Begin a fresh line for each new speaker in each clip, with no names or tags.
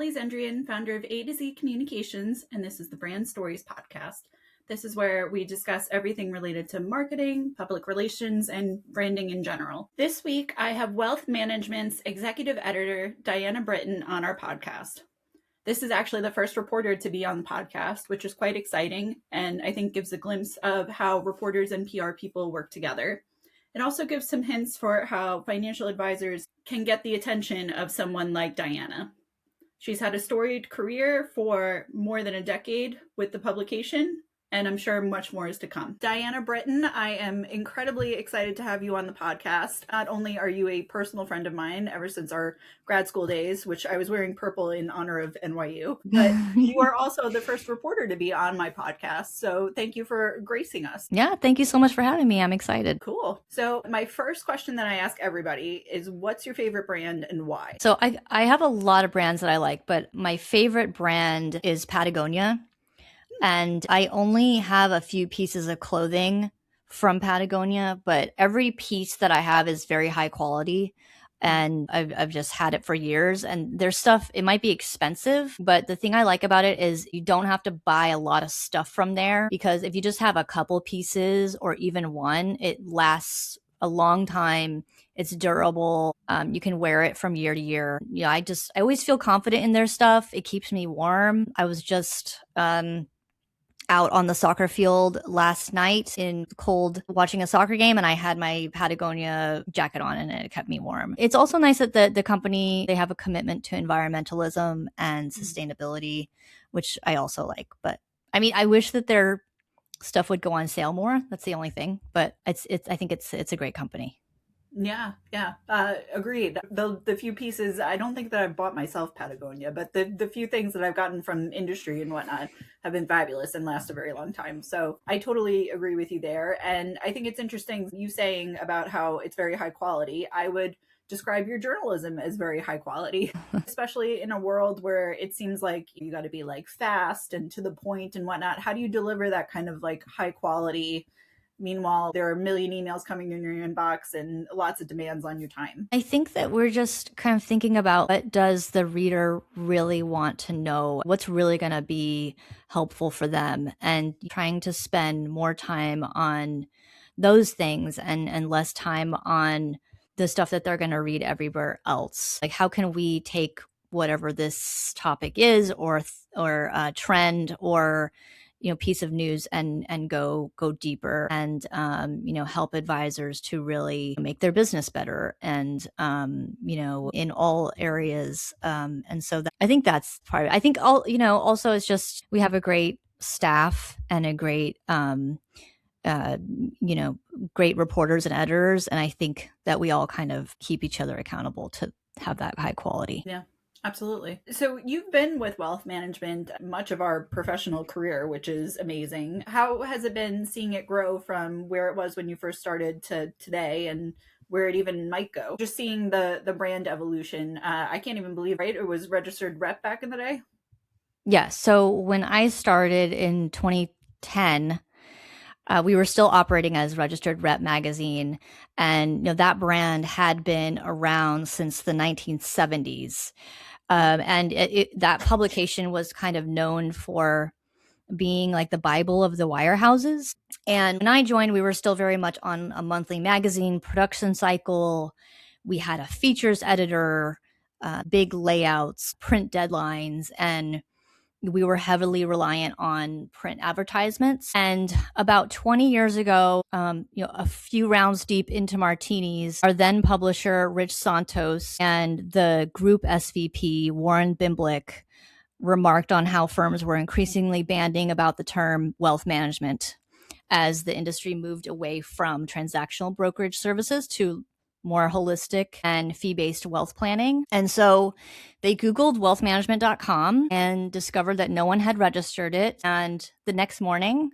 Allie Zendrian, founder of AtoZ Communications, and this is the Brand Stories podcast. This is where we discuss everything related to marketing, public relations, and branding in general. This week, I have Wealth Management's executive editor, Diana Britton, on our podcast. This is actually the first reporter to be on the podcast, which is quite exciting, and I think gives a glimpse of how reporters and PR people work together. It also gives some hints for how financial advisors can get the attention of someone like Diana. She's had a storied career for more than a decade with the publication, and I'm sure much more is to come. Diana Britton, I am incredibly excited to have you on the podcast. Not only are you a personal friend of mine ever since our grad school days, which I was wearing purple in honor of NYU, but you are also the first reporter to be on my podcast. So thank you for gracing us.
Yeah, thank you so much for having me. I'm excited.
Cool. So my first question that I ask everybody is, what's your favorite brand and why?
So I have a lot of brands that I like, but my favorite brand is Patagonia. And I only have a few pieces of clothing from Patagonia, but every piece that I have is very high quality. And I've just had it for years. And their stuff, it might be expensive, but the thing I like about it is you don't have to buy a lot of stuff from there, because if you just have a couple pieces or even one, it lasts a long time. It's durable. You can wear it from year to year. Yeah, I always feel confident in their stuff. It keeps me warm. I was just out on the soccer field last night in cold watching a soccer game, and I had my Patagonia jacket on and it kept me warm. It's also nice that the company, they have a commitment to environmentalism and sustainability, which I also like. But I mean, I wish that their stuff would go on sale more. That's the only thing, but I think it's a great company.
Yeah. Agreed. The few pieces, I don't think that I've bought myself Patagonia, but the few things that I've gotten from industry and whatnot have been fabulous and last a very long time. So I totally agree with you there. And I think it's interesting you saying about how it's very high quality. I would describe your journalism as very high quality, especially in a world where it seems like you got to be like fast and to the point and whatnot. How do you deliver that kind of like high quality? Meanwhile, there are a million emails coming in your inbox and lots of demands on your time.
I think that we're just kind of thinking about, what does the reader really want to know? What's really going to be helpful for them? And trying to spend more time on those things and less time on the stuff that they're going to read everywhere else. Like, how can we take whatever this topic is or trend or piece of news and go deeper and help advisors to really make their business better and in all areas, and so I think that's part of it. I think also it's just we have a great staff and a great great reporters and editors, and I think that we all kind of keep each other accountable to have that high quality.
Yeah. Absolutely. So you've been with Wealth Management much of our professional career, which is amazing. How has it been seeing it grow from where it was when you first started to today and where it even might go? Just seeing the brand evolution. I can't even believe, right? It was registered rep back in the day.
Yeah. So when I started in 2010, we were still operating as Registered Rep magazine, and that brand had been around since the 1970s. And that publication was kind of known for being like the Bible of the wirehouses. And when I joined, we were still very much on a monthly magazine production cycle. We had a features editor, big layouts, print deadlines, and we were heavily reliant on print advertisements. And about 20 years ago, a few rounds deep into martinis, our then publisher, Rich Santos, and the group SVP, Warren Bimblick, remarked on how firms were increasingly banding about the term wealth management as the industry moved away from transactional brokerage services to more holistic and fee-based wealth planning. And so they Googled wealthmanagement.com and discovered that no one had registered it. And the next morning,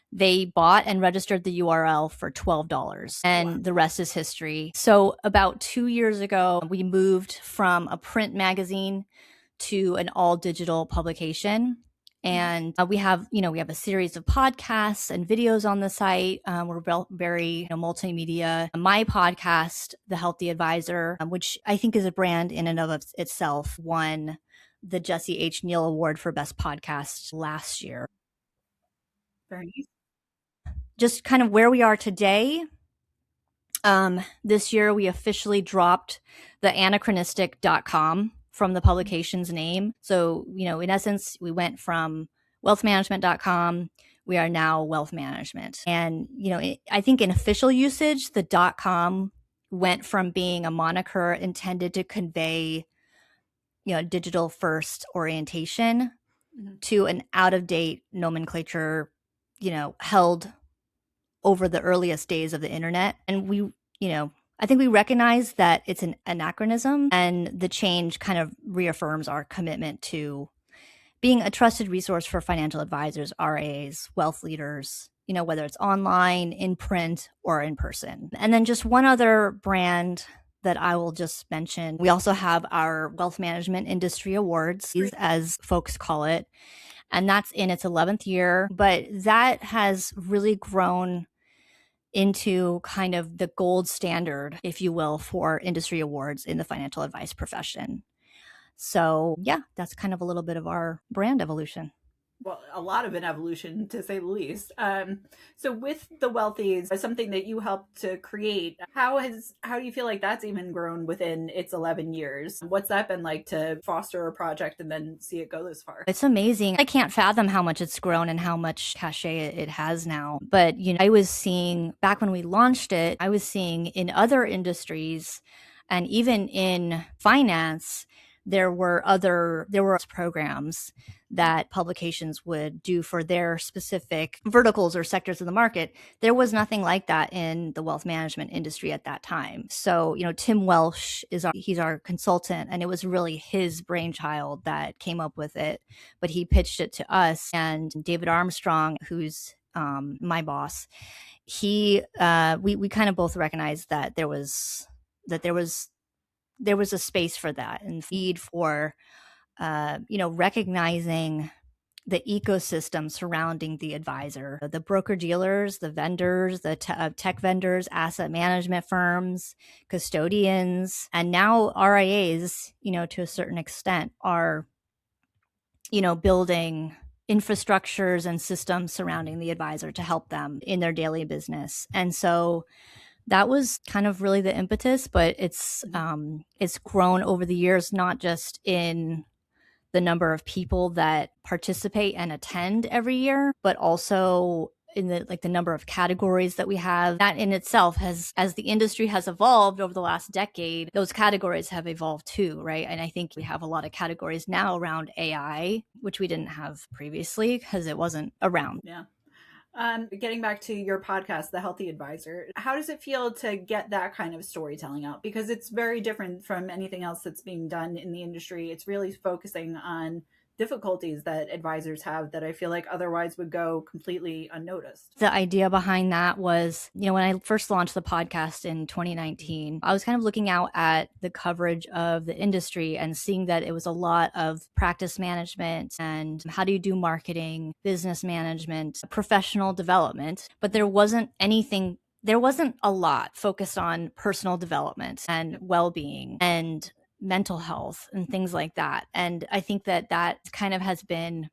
they bought and registered the URL for $12. And wow. The rest is history. So about 2 years ago, we moved from a print magazine to an all-digital publication. And we have a series of podcasts and videos on the site. We're very multimedia. My podcast, The Healthy Advisor, which I think is a brand in and of itself, won the Jesse H. Neal Award for Best Podcast last year.
Very nice.
Just kind of where we are today. This year we officially dropped the anachronistic.com from the publication's name. So, in essence, we went from wealthmanagement.com. We are now Wealth Management. And, I think in official usage, the .com went from being a moniker intended to convey, digital first orientation to an out of date nomenclature, held over the earliest days of the internet. And I think we recognize that it's an anachronism, and the change kind of reaffirms our commitment to being a trusted resource for financial advisors, RAs, wealth leaders, whether it's online, in print, or in person. And then just one other brand that I will just mention. We also have our Wealth Management Industry Awards, as folks call it. And that's in its 11th year. But that has really grown into kind of the gold standard, if you will, for industry awards in the financial advice profession. So yeah, that's kind of a little bit of our brand evolution.
Well, a lot of an evolution, to say the least. So with the Wealthies, something that you helped to create, how do you feel like that's even grown within its 11 years? What's that been like to foster a project and then see it go this far?
It's amazing. I can't fathom how much it's grown and how much cachet it has now. But, I was seeing back when we launched it, I was seeing in other industries and even in finance, there were programs that publications would do for their specific verticals or sectors of the market. There was nothing like that in the wealth management industry at that time. So, Tim Welsh he's our consultant, and it was really his brainchild that came up with it, but he pitched it to us. And David Armstrong, who's my boss, we kind of both recognized that there was a space for that and feed for recognizing the ecosystem surrounding the advisor, the broker dealers, the vendors, the tech vendors, asset management firms, custodians, and now RIAs, to a certain extent, are, building infrastructures and systems surrounding the advisor to help them in their daily business. And so that was kind of really the impetus, but it's grown over the years, not just in the number of people that participate and attend every year, but also in the number of categories that we have. That in itself has, as the industry has evolved over the last decade, those categories have evolved too, right? And I think we have a lot of categories now around AI, which we didn't have previously because it wasn't around.
Yeah. Getting back to your podcast, The Healthy Advisor, how does it feel to get that kind of storytelling out? Because it's very different from anything else that's being done in the industry. It's really focusing on difficulties that advisors have that I feel like otherwise would go completely unnoticed.
The idea behind that was, when I first launched the podcast in 2019, I was kind of looking out at the coverage of the industry and seeing that it was a lot of practice management and how do you do marketing, business management, professional development, but there wasn't a lot focused on personal development and well-being and mental health and things like that. And I think that kind of has been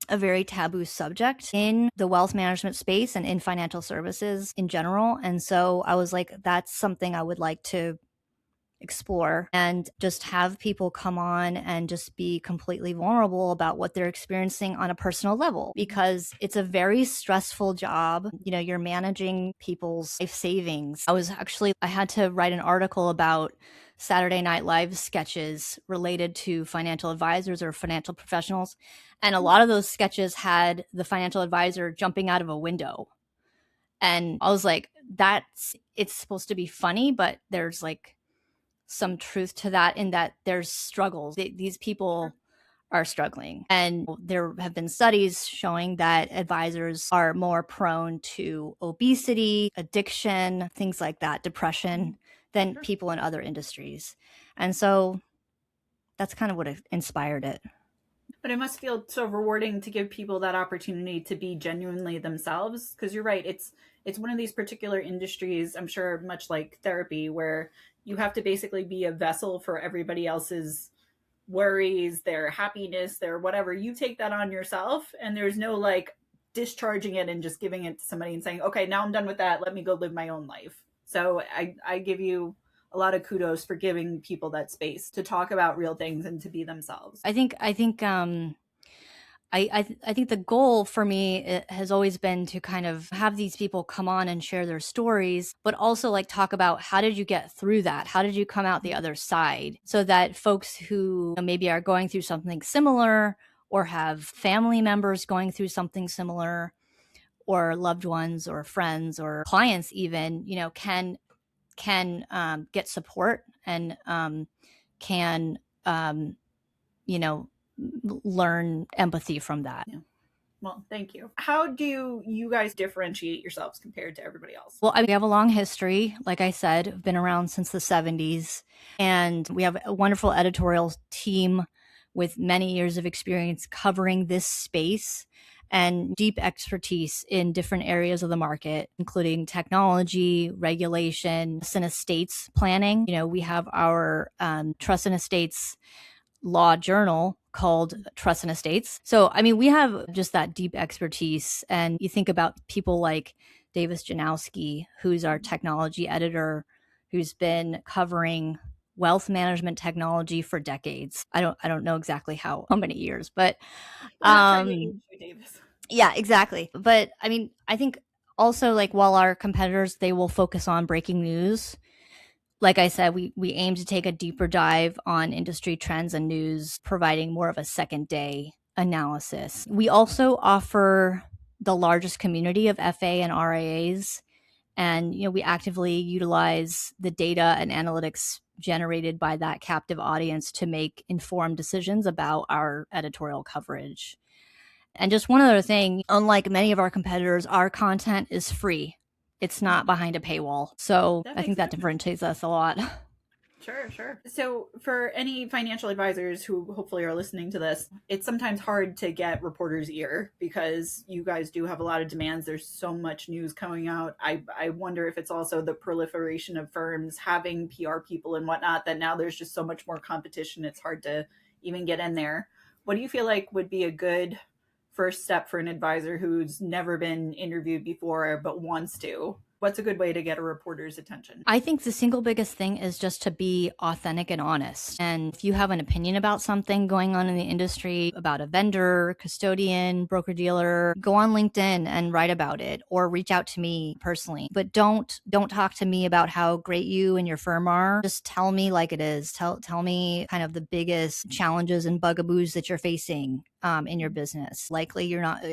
a very taboo subject in the wealth management space and in financial services in general. And so I was like, that's something I would like to explore and just have people come on and just be completely vulnerable about what they're experiencing on a personal level, because it's a very stressful job. You're managing people's life savings. I had to write an article about Saturday Night Live sketches related to financial advisors or financial professionals. And a lot of those sketches had the financial advisor jumping out of a window. And I was like, it's supposed to be funny, but there's like some truth to that, in that there's struggles. These people are struggling. And there have been studies showing that advisors are more prone to obesity, addiction, things like that, depression, than people in other industries. And so that's kind of what inspired it.
But it must feel so rewarding to give people that opportunity to be genuinely themselves. Because you're right, it's one of these particular industries, I'm sure much like therapy, where you have to basically be a vessel for everybody else's worries, their happiness, their whatever, you take that on yourself, and there's no like discharging it and just giving it to somebody and saying, okay, now I'm done with that, let me go live my own life. So I give you a lot of kudos for giving people that space to talk about real things and to be themselves.
I think the goal for me has always been to kind of have these people come on and share their stories, but also like talk about how did you get through that? How did you come out the other side? So that folks who maybe are going through something similar or have family members going through something similar or loved ones or friends or clients even, can get support and can, learn empathy from that.
Yeah. Well, thank you. How do you guys differentiate yourselves compared to everybody else?
Well, we have a long history. Like I said, been around since the 70s. And we have a wonderful editorial team with many years of experience covering this space and deep expertise in different areas of the market, including technology, regulation, trust and estates planning. We have our trust and estates law journal called Trust and Estates. So, we have just that deep expertise. And you think about people like Davis Janowski, who's our technology editor, who's been covering wealth management technology for decades. I don't know exactly how many years, but
We're not trying to age you, Davis.
Yeah, exactly. But I think also like while our competitors, they will focus on breaking news. Like I said, we aim to take a deeper dive on industry trends and news, providing more of a second day analysis. We also offer the largest community of FA and RIAs, and we actively utilize the data and analytics generated by that captive audience to make informed decisions about our editorial coverage. And just one other thing, unlike many of our competitors, our content is free. It's not behind a paywall. So I think that differentiates us a lot.
Sure. So for any financial advisors who hopefully are listening to this, it's sometimes hard to get reporters' ear because you guys do have a lot of demands. There's so much news coming out. I wonder if it's also the proliferation of firms having PR people and whatnot, that now there's just so much more competition. It's hard to even get in there. What do you feel like would be a good first step for an advisor who's never been interviewed before but wants to? What's a good way to get a reporter's attention?
I think the single biggest thing is just to be authentic and honest. And if you have an opinion about something going on in the industry, about a vendor, custodian, broker dealer, go on LinkedIn and write about it or reach out to me personally. But don't talk to me about how great you and your firm are. Just tell me like it is. Tell me kind of the biggest challenges and bugaboos that you're facing in your business. Likely you're not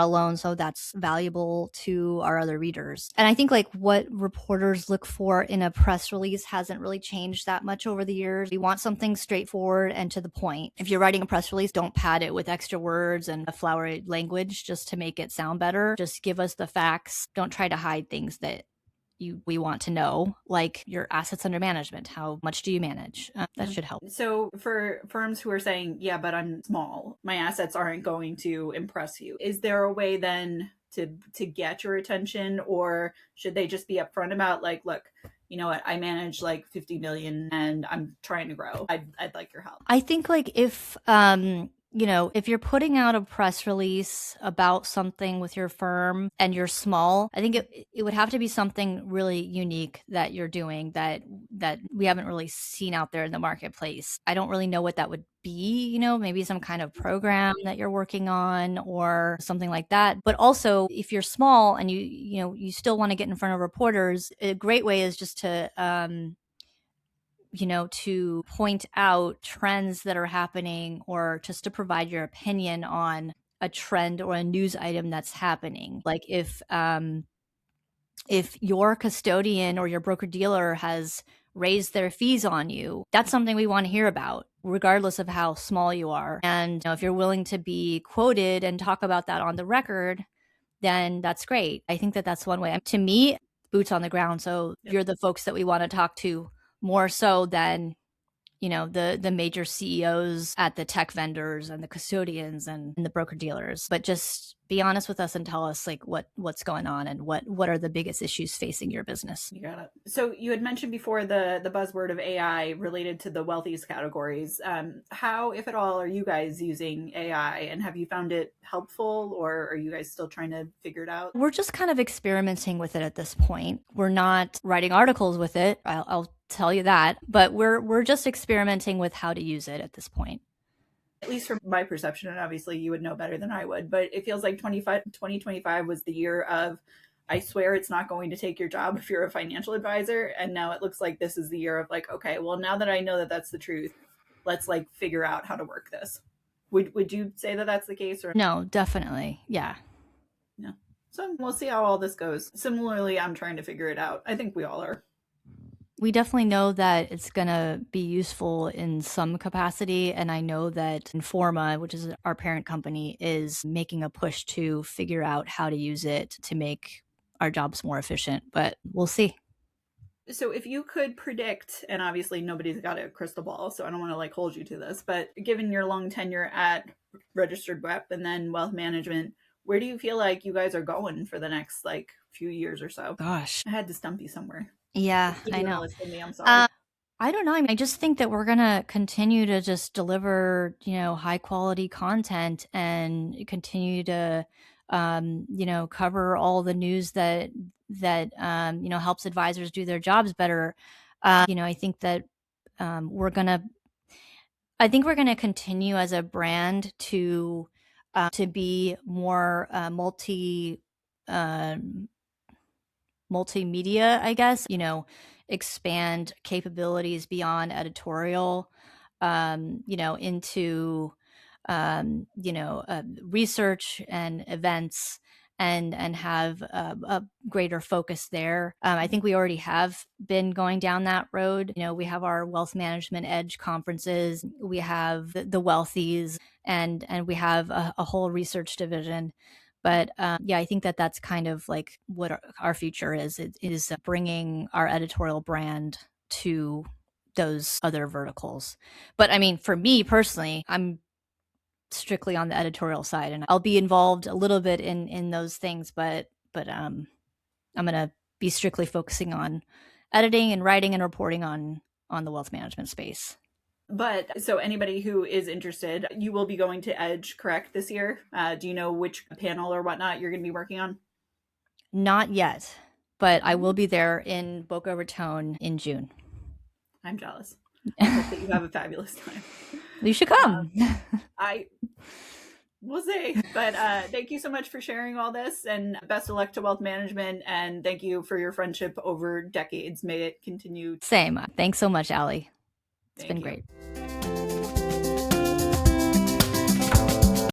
alone. So that's valuable to our other readers. And I think like what reporters look for in a press release hasn't really changed that much over the years. We want something straightforward and to the point. If you're writing a press release, don't pad it with extra words and a flowery language just to make it sound better. Just give us the facts. Don't try to hide things that we want to know, like your assets under management. How much do you manage? That should help.
So for firms who are saying, yeah, but I'm small, my assets aren't going to impress you, is there a way then to get your attention, or should they just be upfront about like, look, you know what, I manage like 50 million and I'm trying to grow. I'd like your help.
I think like if if you're putting out a press release about something with your firm and you're small, I think it would have to be something really unique that you're doing that we haven't really seen out there in the marketplace. I don't really know what that would be, maybe some kind of program that you're working on or something like that. But also if you're small and you still want to get in front of reporters, a great way is just to to point out trends that are happening or just to provide your opinion on a trend or a news item that's happening. Like if your custodian or your broker dealer has raised their fees on you, that's something we want to hear about, regardless of how small you are. And if you're willing to be quoted and talk about that on the record, then that's great. I think that's one way. To me, boots on the ground. So you're the folks that we want to talk to more so than the major CEOs at the tech vendors and the custodians and the broker dealers, but just be honest with us and tell us like what's going on and what are the biggest issues facing your business.
You got it. So you had mentioned before the buzzword of AI related to the wealthiest categories. How, if at all, are you guys using AI, and have you found it helpful, or are you guys still trying to figure it out?
We're just kind of experimenting with it at this point. We're not writing articles with it. I'll tell you that, but we're just experimenting with how to use it at this point.
At least from my perception, and obviously you would know better than I would, but it feels like 2025 was the year of, I swear it's not going to take your job if you're a financial advisor. And now it looks like this is the year of like, okay, well, now that I know that that's the truth, let's like figure out how to work this. Would you say that that's the case? Or
No, definitely. Yeah.
yeah. So we'll see how all this goes. Similarly, I'm trying to figure it out. I think we all are.
We definitely know that it's going to be useful in some capacity. And I know that Informa, which is our parent company, is making a push to figure out how to use it to make our jobs more efficient. But we'll see.
So if you could predict, and obviously nobody's got a crystal ball, so I don't want to like hold you to this, but given your long tenure at registered rep and then wealth management, where do you feel like you guys are going for the next like few years or so?
Gosh.
I had to stump you somewhere.
Yeah, I know.
Me, I'm sorry.
I don't know. I mean, I just think that we're going to continue to just deliver, high quality content and continue to, cover all the news that helps advisors do their jobs better. I think that we're going to, I think we're going to continue as a brand to be more multimedia, I guess, expand capabilities beyond editorial, into, research and events and have a greater focus there. I think we already have been going down that road. We have our Wealth Management Edge conferences, we have the Wealthies, and we have a whole research division. But yeah, I think that that's kind of like what our future is. It is bringing our editorial brand to those other verticals. But I mean, for me personally, I'm strictly on the editorial side, and I'll be involved a little bit in those things. But I'm gonna be strictly focusing on editing and writing and reporting on the wealth management space.
But so anybody who is interested, you will be going to Edge, correct, this year? Do you know which panel or whatnot you're going to be working on?
Not yet, but I will be there in Boca Raton in June.
I'm jealous. I hope that you have a fabulous time.
You should come.
We'll see. But thank you so much for sharing all this, and best of luck to wealth management. And thank you for your friendship over decades. May it continue.
Same. Thanks so much, Allie. It's been
Thank you.
Great.